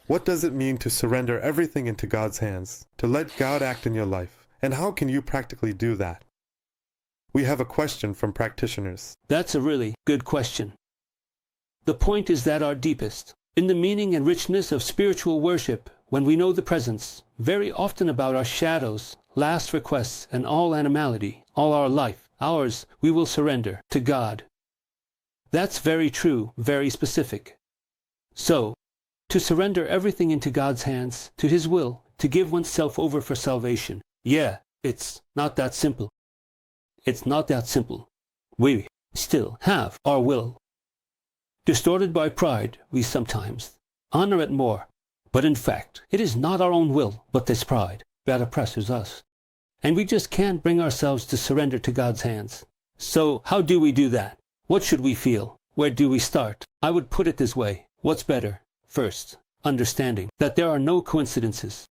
What does it mean to surrender everything into God's hands, to let God act in your life? And how can you practically do that? We have a question from practitioners. That's a really good question. The point is that our deepest, in the meaning and richness of spiritual worship, when we know the presence, very often about our shadows, last requests, and all animality, all our life, ours, we will surrender to God. That's very true, very specific. So, to surrender everything into God's hands, to His will, to give oneself over for salvation, yeah, it's not that simple. It's not that simple. We still have our will. Distorted by pride, we sometimes honor it more. But in fact, it is not our own will, but this pride that oppresses us. And we just can't bring ourselves to surrender to God's hands. So how do we do that? What should we feel? Where do we start? I would put it this way. What's better? First, understanding that there are no coincidences.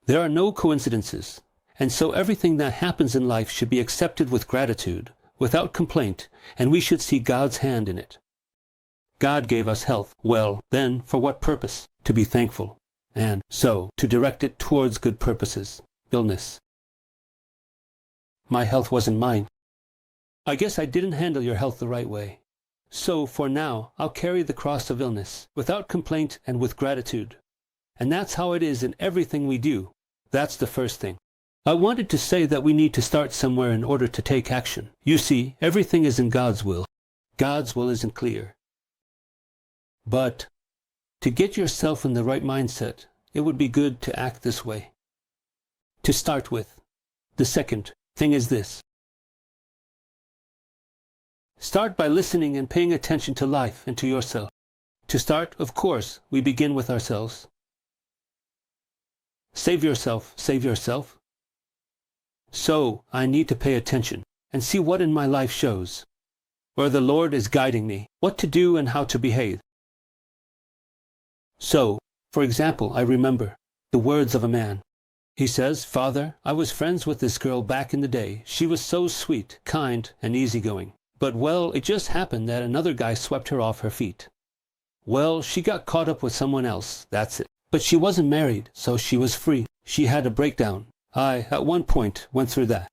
There are no coincidences. And so everything that happens in life should be accepted with gratitude, without complaint, and we should see God's hand in it. God gave us health. Well, then, for what purpose? To be thankful. And so, to direct it towards good purposes. Illness. My health wasn't mine. I guess I didn't handle your health the right way. So, for now, I'll carry the cross of illness, without complaint and with gratitude. And that's how it is in everything we do. That's the first thing. I wanted to say that we need to start somewhere in order to take action. You see, everything is in God's will. God's will isn't clear. But to get yourself in the right mindset, it would be good to act this way. To start with, the second thing is this. Start by listening and paying attention to life and to yourself. To start, of course, we begin with ourselves. Save yourself, save yourself. So, I need to pay attention and see what in my life shows, where the Lord is guiding me, what to do and how to behave. So, for example, I remember the words of a man. He says, "Father, I was friends with this girl back in the day. She was so sweet, kind, and easygoing. But, well, it just happened that another guy swept her off her feet. Well, she got caught up with someone else, that's it. But she wasn't married, so she was free. She had a breakdown. I, at one point, went through that.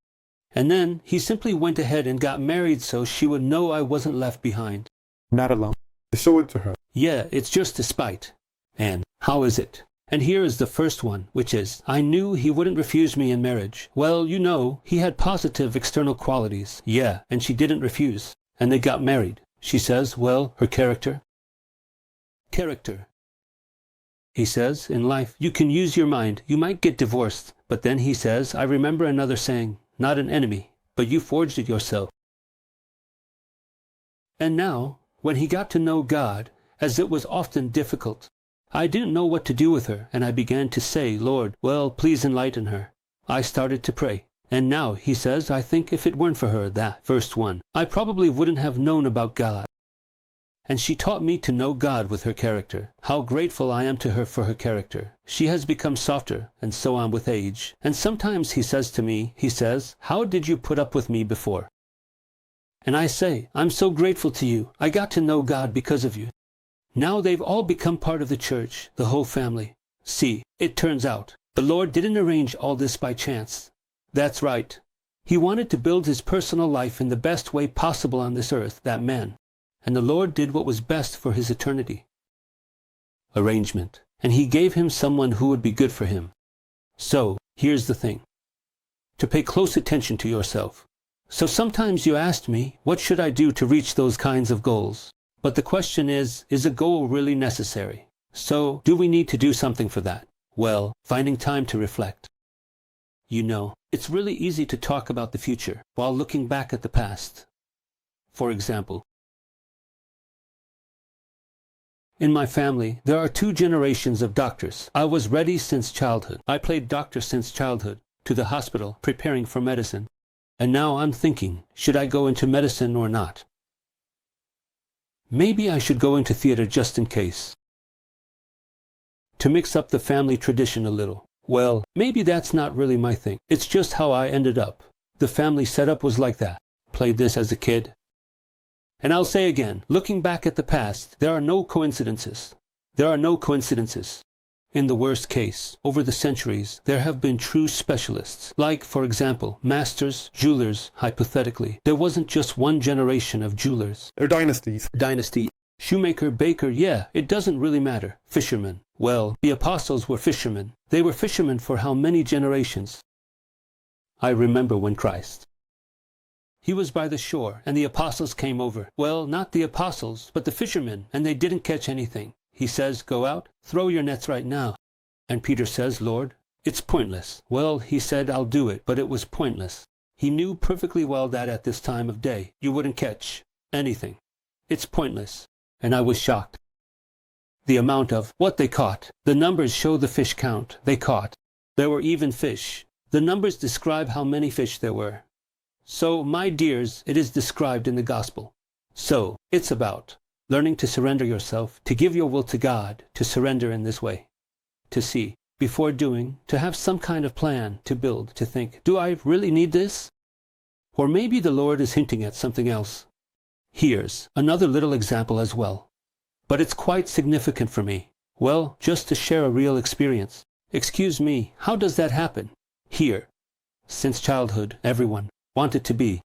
And then he simply went ahead and got married so she would know I wasn't left behind. Not alone. Show it to her. Yeah, it's just a spite. And how is it? And here is the first one, which is, I knew he wouldn't refuse me in marriage. Well, you know, he had positive external qualities. Yeah, and she didn't refuse. And they got married. She says, well, her character. Character. He says, in life, you can use your mind. You might get divorced. But then he says, I remember another saying, not an enemy, but you forged it yourself. And now, when he got to know God, as it was often difficult, I didn't know what to do with her, and I began to say, Lord, well, please enlighten her. I started to pray. And now, he says, I think if it weren't for her, that first one, I probably wouldn't have known about God. And she taught me to know God with her character. How grateful I am to her for her character. She has become softer, and so on with age. And sometimes he says to me, how did you put up with me before? And I say, I'm so grateful to you. I got to know God because of you. Now they've all become part of the church, the whole family. See, it turns out, the Lord didn't arrange all this by chance. That's right. He wanted to build his personal life in the best way possible on this earth, that man. And the Lord did what was best for his eternity. Arrangement. And he gave him someone who would be good for him. So, here's the thing. To pay close attention to yourself. So sometimes you asked me, what should I do to reach those kinds of goals? But the question is a goal really necessary? So, do we need to do something for that? Well, finding time to reflect. You know, it's really easy to talk about the future while looking back at the past. For example, in my family, there are 2 generations of doctors. I was ready since childhood. I played doctor since childhood, to the hospital, preparing for medicine. And now I'm thinking, should I go into medicine or not? Maybe I should go into theater just in case. To mix up the family tradition a little. Well, maybe that's not really my thing. It's just how I ended up. The family setup was like that. Played this as a kid. And I'll say again, looking back at the past, there are no coincidences. There are no coincidences. In the worst case, over the centuries, there have been true specialists, like, for example, masters, jewelers, hypothetically. There wasn't just one generation of jewelers. They're dynasties. Dynasty. Shoemaker, baker, yeah, it doesn't really matter. Fishermen. Well, the apostles were fishermen. They were fishermen for how many generations? I remember when Christ. He was by the shore, and the apostles came over. Well, not the apostles, but the fishermen, and they didn't catch anything. He says, go out, throw your nets right now. And Peter says, Lord, it's pointless. Well, he said, I'll do it, but it was pointless. He knew perfectly well that at this time of day, you wouldn't catch anything. It's pointless. And I was shocked. The amount of what they caught. The numbers show the fish count they caught. There were even fish. The numbers describe how many fish there were. So, my dears, it is described in the gospel. So, it's about learning to surrender yourself, to give your will to God, to surrender in this way, to see, before doing, to have some kind of plan, to build, to think, do I really need this? Or maybe the Lord is hinting at something else. Here's another little example as well. But it's quite significant for me. Well, just to share a real experience. Excuse me, how does that happen? Here. Since childhood, everyone wanted to be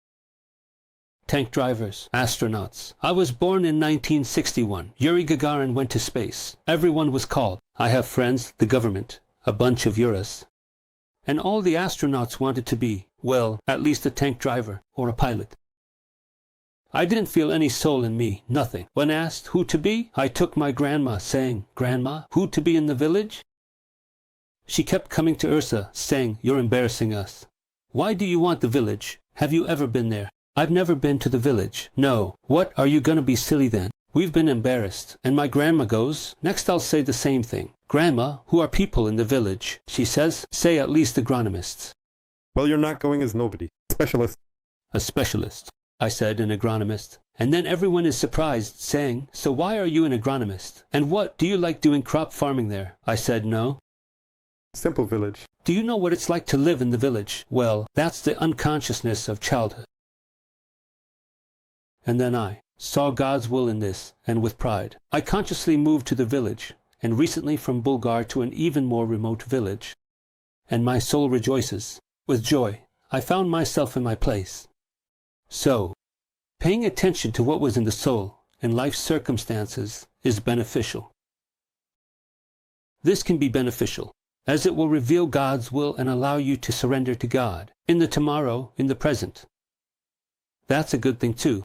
tank drivers, astronauts. I was born in 1961. Yuri Gagarin went to space. Everyone was called. I have friends, the government, a bunch of Urus. And all the astronauts wanted to be, well, at least a tank driver or a pilot. I didn't feel any soul in me, nothing. When asked who to be, I took my grandma, saying, Grandma, who to be in the village? She kept coming to Ursa, saying, you're embarrassing us. Why do you want the village? Have you ever been there? I've never been to the village. No. What, are you going to be silly then? We've been embarrassed. And my grandma goes, next I'll say the same thing. Grandma, who are people in the village? She says, say at least agronomists. Well, you're not going as nobody. Specialist. A specialist, I said, an agronomist. And then everyone is surprised, saying, so why are you an agronomist? And what, do you like doing crop farming there? I said, no. Simple village. Do you know what it's like to live in the village? Well, that's the unconsciousness of childhood. And then I saw God's will in this, and with pride. I consciously moved to the village, and recently from Bulgar to an even more remote village. And my soul rejoices. With joy, I found myself in my place. So, paying attention to what was in the soul and life's circumstances is beneficial. This can be beneficial, as it will reveal God's will and allow you to surrender to God, in the tomorrow, in the present. That's a good thing too.